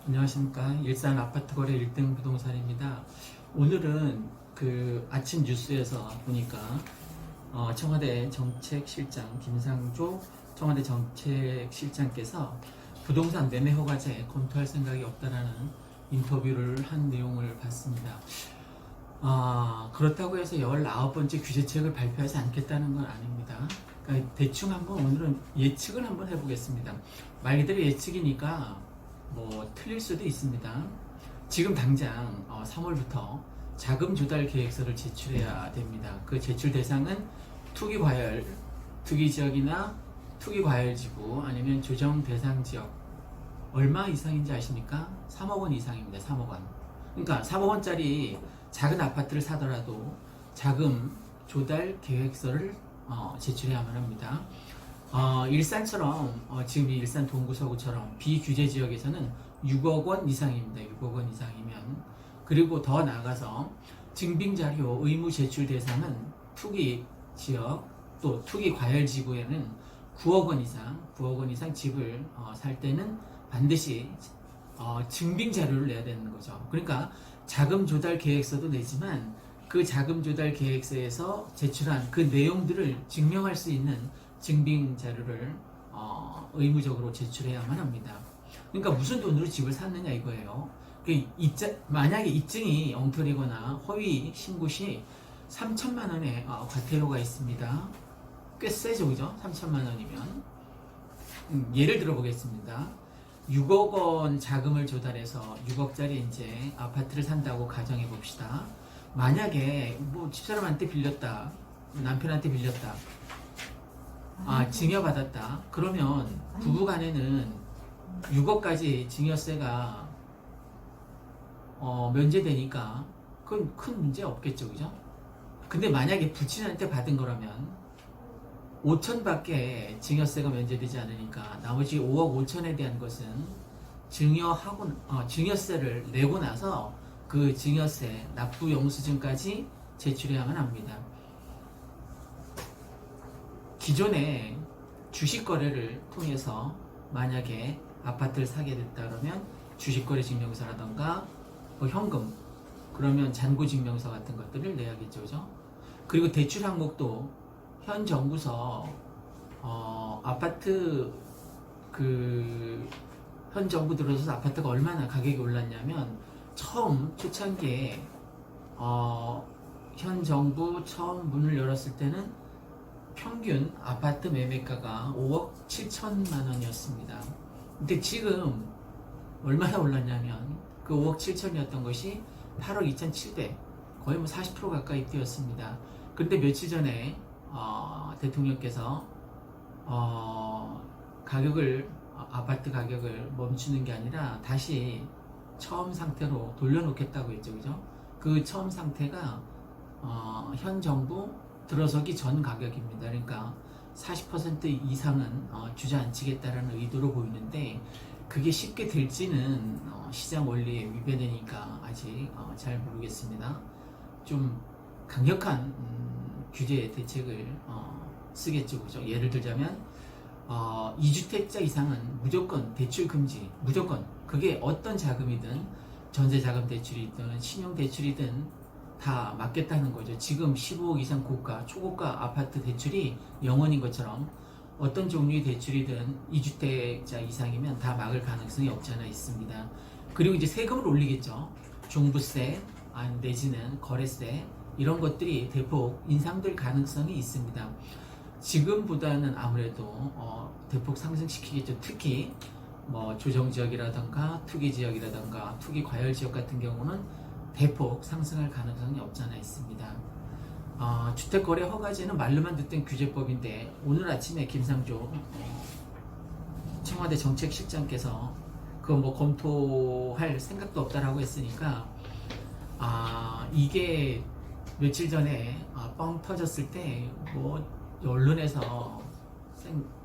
안녕하십니까. 일산 아파트 거래 1등 부동산입니다. 오늘은 그 아침 뉴스에서 보니까 청와대 정책실장 김상조 청와대 정책실장께서 부동산 매매 허가제 검토할 생각이 없다라는 인터뷰를 한 내용을 봤습니다. 그렇다고 해서 19번째 규제책을 발표하지 않겠다는 건 아닙니다. 그러니까 대충 한번 오늘은 예측을 한번 해보겠습니다. 말 그대로 예측이니까 뭐 틀릴 수도 있습니다. 지금 당장 3월부터 자금 조달 계획서를 제출해야 됩니다. 그 제출 대상은 투기과열, 투기지역이나 투기과열지구 아니면 조정 대상 지역 얼마 이상인지 아십니까? 3억 원 이상입니다. 3억 원. 그러니까 3억 원짜리 작은 아파트를 사더라도 자금 조달 계획서를 제출해야만 합니다. 일산처럼 지금 이 일산 동구 서구처럼 비규제 지역에서는 6억 원 이상입니다. 6억 원 이상이면. 그리고 더 나아가서 증빙자료 의무 제출 대상은 투기 지역 또 투기 과열 지구에는 9억 원 이상 집을 살 때는 반드시 증빙자료를 내야 되는 거죠. 그러니까 자금 조달 계획서도 내지만 그 자금 조달 계획서에서 제출한 그 내용들을 증명할 수 있는 증빙 자료를 의무적으로 제출해야만 합니다. 그러니까 무슨 돈으로 집을 샀느냐 이거예요. 만약에 입증이 엉터리거나 허위 신고 시 3천만 원의 과태료가 있습니다. 꽤 세죠, 그죠? 3천만 원이면. 예를 들어 보겠습니다. 6억 원 자금을 조달해서 6억짜리 이제 아파트를 산다고 가정해 봅시다. 만약에 뭐 집사람한테 빌렸다, 남편한테 빌렸다, 증여받았다. 그러면 부부간에는 6억까지 증여세가 면제되니까 그건 큰 문제 없겠죠, 그죠? 근데 만약에 부친한테 받은 거라면 5천밖에 증여세가 면제되지 않으니까 나머지 5억 5천에 대한 것은 증여세를 내고 나서 그 증여세 납부 영수증까지 제출해야만 합니다. 기존에 주식 거래를 통해서 만약에 아파트를 사게 됐다 그러면 주식거래 증명서라던가 뭐 현금, 그러면 잔고 증명서 같은 것들을 내야겠죠, 그죠? 그리고 대출 항목도 현 정부서 아파트 현 정부 들어서서 아파트가 얼마나 가격이 올랐냐면 처음 초창기에 현 정부 처음 문을 열었을 때는 평균 아파트 매매가가 5억 7천만 원이었습니다. 근데 지금 얼마나 올랐냐면 그 5억 7천이었던 것이 8억 2,700, 거의 뭐 40% 가까이 뛰었습니다. 그런데 며칠 전에 대통령께서 아파트 가격을 멈추는 게 아니라 다시 처음 상태로 돌려놓겠다고 했죠, 그죠? 그 처음 상태가 현 정부 들어서기 전 가격입니다. 그러니까 40% 이상은 주저앉히겠다라는 의도로 보이는데 그게 쉽게 될지는 시장 원리에 위배되니까 아직 잘 모르겠습니다. 좀 강력한 규제 대책을 쓰겠죠, 그죠? 예를 들자면 2주택자 이상은 무조건 대출 금지, 무조건. 그게 어떤 자금이든 전세자금 대출이든 신용대출이든 다 막겠다는 거죠. 지금 15억 이상 고가, 초고가 아파트 대출이 영원인 것처럼 어떤 종류의 대출이든 2주택자 이상이면 다 막을 가능성이 없지 않아 있습니다. 그리고 이제 세금을 올리겠죠. 종부세, 내지는 거래세, 이런 것들이 대폭 인상될 가능성이 있습니다. 지금보다는 아무래도 대폭 상승시키겠죠. 특히 뭐 조정지역이라던가 투기지역이라던가 투기과열지역 같은 경우는 대폭 상승할 가능성이 없지 않아 있습니다. 주택거래 허가제는 말로만 듣던 규제법인데 오늘 아침에 김상조 청와대 정책실장께서 그거 뭐 검토할 생각도 없다라고 했으니까 이게 며칠 전에 뻥 터졌을 때 뭐 언론에서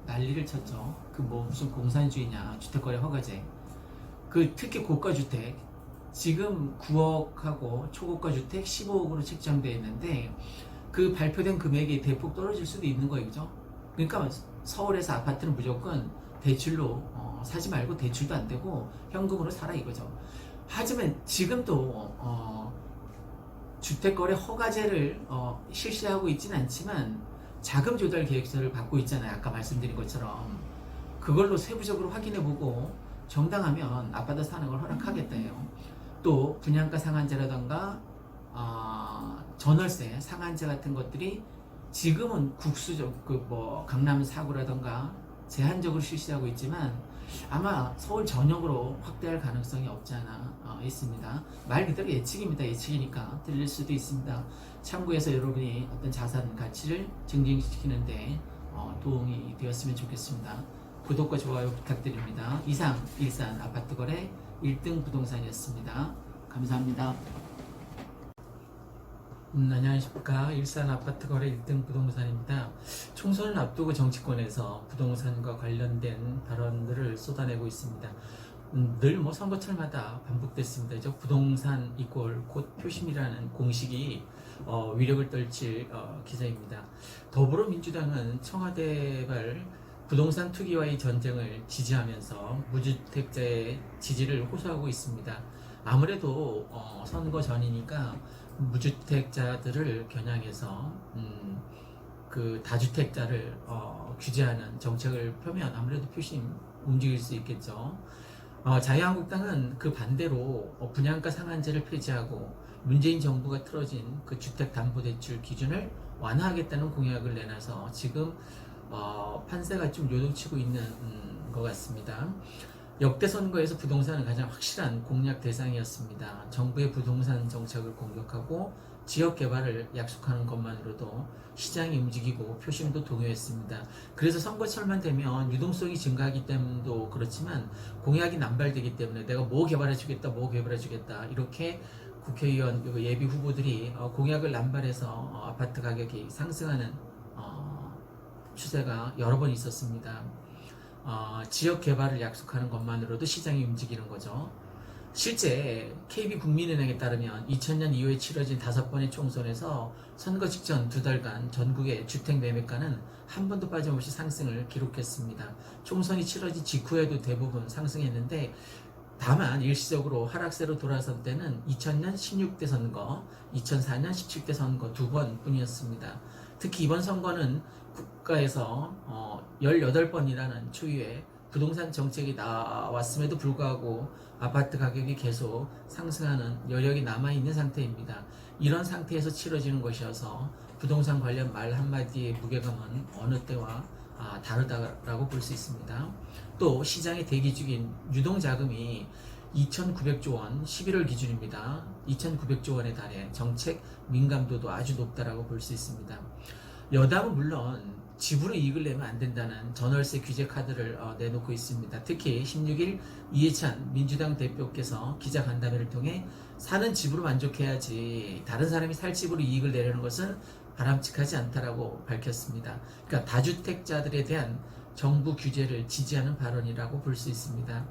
난리를 쳤죠. 그 뭐 무슨 공산주의냐, 주택거래 허가제. 특히 고가주택 지금 9억하고 초고가 주택 15억으로 책정되어 있는데 그 발표된 금액이 대폭 떨어질 수도 있는 거예요, 그죠? 그러니까 서울에서 아파트는 무조건 대출로 사지 말고 대출도 안 되고 현금으로 사라 이거죠. 하지만 지금도 주택거래 허가제를 실시하고 있지는 않지만 자금 조달 계획서를 받고 있잖아요. 아까 말씀드린 것처럼 그걸로 세부적으로 확인해보고 정당하면 아파트 사는 걸 허락하겠다요. 또 분양가 상한제라던가 전월세 상한제 같은 것들이 지금은 국수적 강남 4구라던가 제한적으로 실시하고 있지만 아마 서울 전역으로 확대할 가능성이 없지 않아 있습니다. 말 그대로 예측입니다. 예측이니까 틀릴 수도 있습니다. 참고해서 여러분이 어떤 자산 가치를 증진시키는데 도움이 되었으면 좋겠습니다. 구독과 좋아요 부탁드립니다. 이상 일산 아파트 거래 1등 부동산이었습니다. 감사합니다. 안녕하십니까. 일산 아파트 거래 1등 부동산입니다. 총선을 앞두고 정치권에서 부동산과 관련된 발언들을 쏟아내고 있습니다. 늘 선거철마다 반복됐습니다. 부동산 이꼴 곧 표심이라는 공식이 위력을 떨칠 기사입니다. 더불어민주당은 청와대발 부동산 투기와의 전쟁을 지지하면서 무주택자의 지지를 호소하고 있습니다. 아무래도 선거 전이니까 무주택자들을 겨냥해서 그 다주택자를 규제하는 정책을 펴면 아무래도 표심 움직일 수 있겠죠. 자유한국당은 그 반대로 분양가 상한제를 폐지하고 문재인 정부가 틀어진 그 주택담보대출 기준을 완화하겠다는 공약을 내놔서 지금 판세가 좀 요동치고 있는 것 같습니다. 역대 선거에서 부동산은 가장 확실한 공략 대상이었습니다. 정부의 부동산 정책을 공격하고 지역 개발을 약속하는 것만으로도 시장이 움직이고 표심도 동요했습니다. 그래서 선거철만 되면 유동성이 증가하기 때문도 그렇지만 공약이 남발되기 때문에 내가 뭐 개발해주겠다, 뭐 개발해주겠다 이렇게 국회의원 예비 후보들이 공약을 남발해서 아파트 가격이 상승하는 추세가 여러 번 있었습니다. 지역 개발을 약속하는 것만으로도 시장이 움직이는 거죠. 실제 KB국민은행에 따르면 2000년 이후에 치러진 5번의 총선에서 선거 직전 2달간 전국의 주택 매매가는 한 번도 빠짐없이 상승을 기록했습니다. 총선이 치러진 직후에도 대부분 상승했는데 다만 일시적으로 하락세로 돌아선 때는 2000년 16대 선거, 2004년 17대 선거 2번 뿐이었습니다. 특히 이번 선거는 국가에서 18번이라는 추이에 부동산 정책이 나왔음에도 불구하고 아파트 가격이 계속 상승하는 여력이 남아있는 상태입니다. 이런 상태에서 치러지는 것이어서 부동산 관련 말 한마디의 무게감은 어느 때와 다르다라고 볼 수 있습니다. 또 시장에 대기 중인 유동자금이 2,900조 원 11월 기준입니다. 2,900조 원에 달해 정책 민감도도 아주 높다라고 볼 수 있습니다. 여당은 물론 집으로 이익을 내면 안 된다는 전월세 규제 카드를 내놓고 있습니다. 특히 16일 이해찬 민주당 대표께서 기자간담회를 통해 사는 집으로 만족해야지 다른 사람이 살 집으로 이익을 내려는 것은 바람직하지 않다라고 밝혔습니다. 그러니까 다주택자들에 대한 정부 규제를 지지하는 발언이라고 볼 수 있습니다.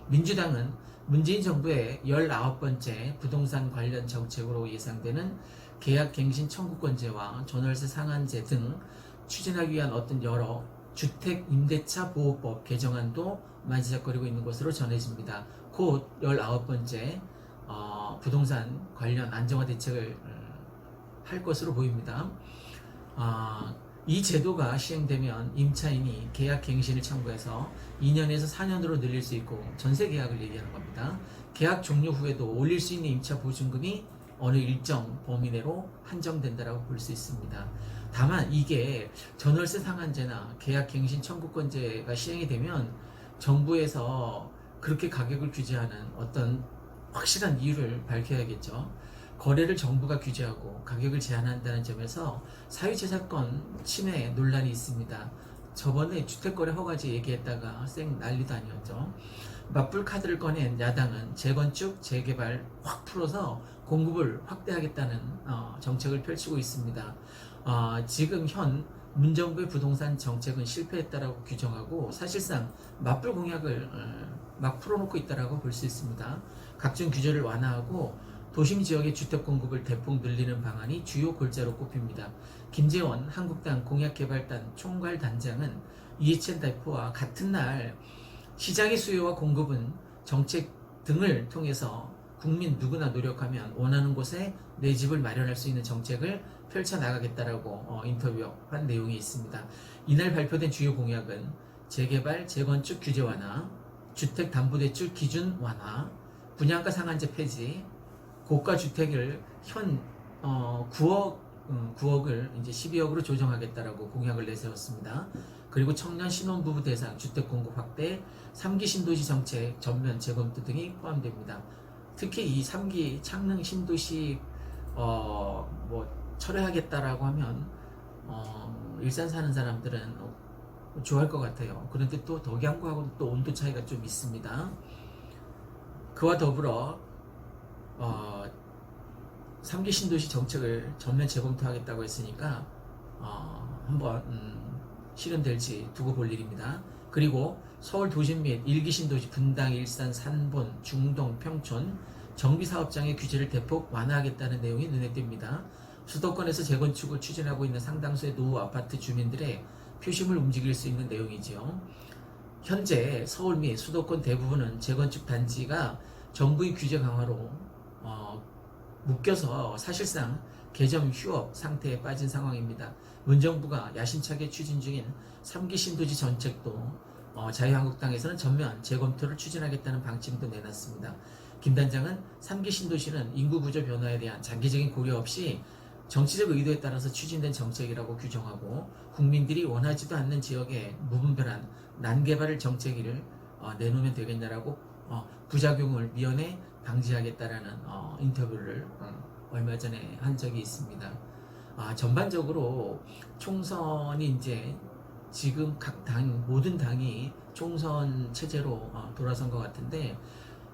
민주당은 문재인 정부의 19번째 부동산 관련 정책으로 예상되는 계약갱신 청구권제와 전월세 상한제 등 추진하기 위한 어떤 여러 주택임대차 보호법 개정안도 만지작거리고 있는 것으로 전해집니다. 곧 19번째 부동산 관련 안정화 대책을 할 것으로 보입니다. 이 제도가 시행되면 임차인이 계약갱신을 청구해서 2년에서 4년으로 늘릴 수 있고 전세 계약을 얘기하는 겁니다. 계약 종료 후에도 올릴 수 있는 임차 보증금이 어느 일정 범위 내로 한정된다라고 볼 수 있습니다. 다만 이게 전월세 상한제나 계약갱신 청구권제가 시행이 되면 정부에서 그렇게 가격을 규제하는 어떤 확실한 이유를 밝혀야겠죠. 거래를 정부가 규제하고 가격을 제한한다는 점에서 사유재산권 침해 논란이 있습니다. 저번에 주택거래 허가제 얘기했다가 쌩 난리도 아니었죠. 맞불 카드를 꺼낸 야당은 재건축, 재개발 확 풀어서 공급을 확대하겠다는 정책을 펼치고 있습니다. 지금 현 문정부의 부동산 정책은 실패했다라고 규정하고 사실상 맞불 공약을 막 풀어놓고 있다라고 볼 수 있습니다. 각종 규제를 완화하고 도심 지역의 주택 공급을 대폭 늘리는 방안이 주요 골자로 꼽힙니다. 김재원 한국당 공약개발단 총괄단장은 이해찬 대표와 같은 날 시장의 수요와 공급은 정책 등을 통해서 국민 누구나 노력하면 원하는 곳에 내 집을 마련할 수 있는 정책을 펼쳐나가겠다라고 인터뷰한 내용이 있습니다. 이날 발표된 주요 공약은 재개발, 재건축 규제 완화, 주택담보대출 기준 완화, 분양가 상한제 폐지, 고가 주택을 현 9억을 이제 12억으로 조정하겠다라고 공약을 내세웠습니다. 그리고 청년 신혼부부 대상 주택 공급 확대, 3기 신도시 정책 전면 재검토 등이 포함됩니다. 특히 이 3기 창릉 신도시 철회하겠다라고 하면 일산 사는 사람들은 좋아할 것 같아요. 그런데 또 덕양구하고는 또 온도 차이가 좀 있습니다. 그와 더불어 3기 신도시 정책을 전면 재검토하겠다고 했으니까 한번 실현될지 두고 볼 일입니다. 그리고 서울 도심 및 1기 신도시 분당, 일산, 산본, 중동, 평촌 정비사업장의 규제를 대폭 완화하겠다는 내용이 눈에 띕니다. 수도권에서 재건축을 추진하고 있는 상당수의 노후 아파트 주민들의 표심을 움직일 수 있는 내용이지요. 현재 서울 및 수도권 대부분은 재건축 단지가 정부의 규제 강화로 묶여서 사실상 개점 휴업 상태에 빠진 상황입니다. 문정부가 야심차게 추진 중인 3기 신도시 정책도 자유한국당에서는 전면 재검토를 추진하겠다는 방침도 내놨습니다. 김 단장은 3기 신도시는 인구 구조 변화에 대한 장기적인 고려 없이 정치적 의도에 따라서 추진된 정책이라고 규정하고 국민들이 원하지도 않는 지역에 무분별한 난개발을 정책을 내놓으면 되겠냐라고 부작용을 미연에 방지하겠다라는 인터뷰를 얼마 전에 한 적이 있습니다. 전반적으로 총선이 이제 지금 각 모든 당이 총선 체제로 돌아선 것 같은데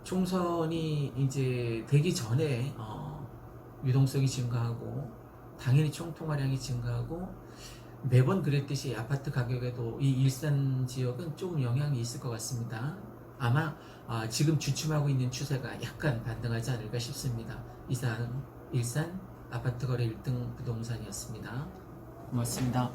총선이 이제 되기 전에 유동성이 증가하고 당연히 총통화량이 증가하고 매번 그랬듯이 아파트 가격에도 이 일산 지역은 조금 영향이 있을 것 같습니다. 아마 지금 주춤하고 있는 추세가 약간 반등하지 않을까 싶습니다. 이상 일산 아파트 거래 1등 부동산이었습니다. 고맙습니다.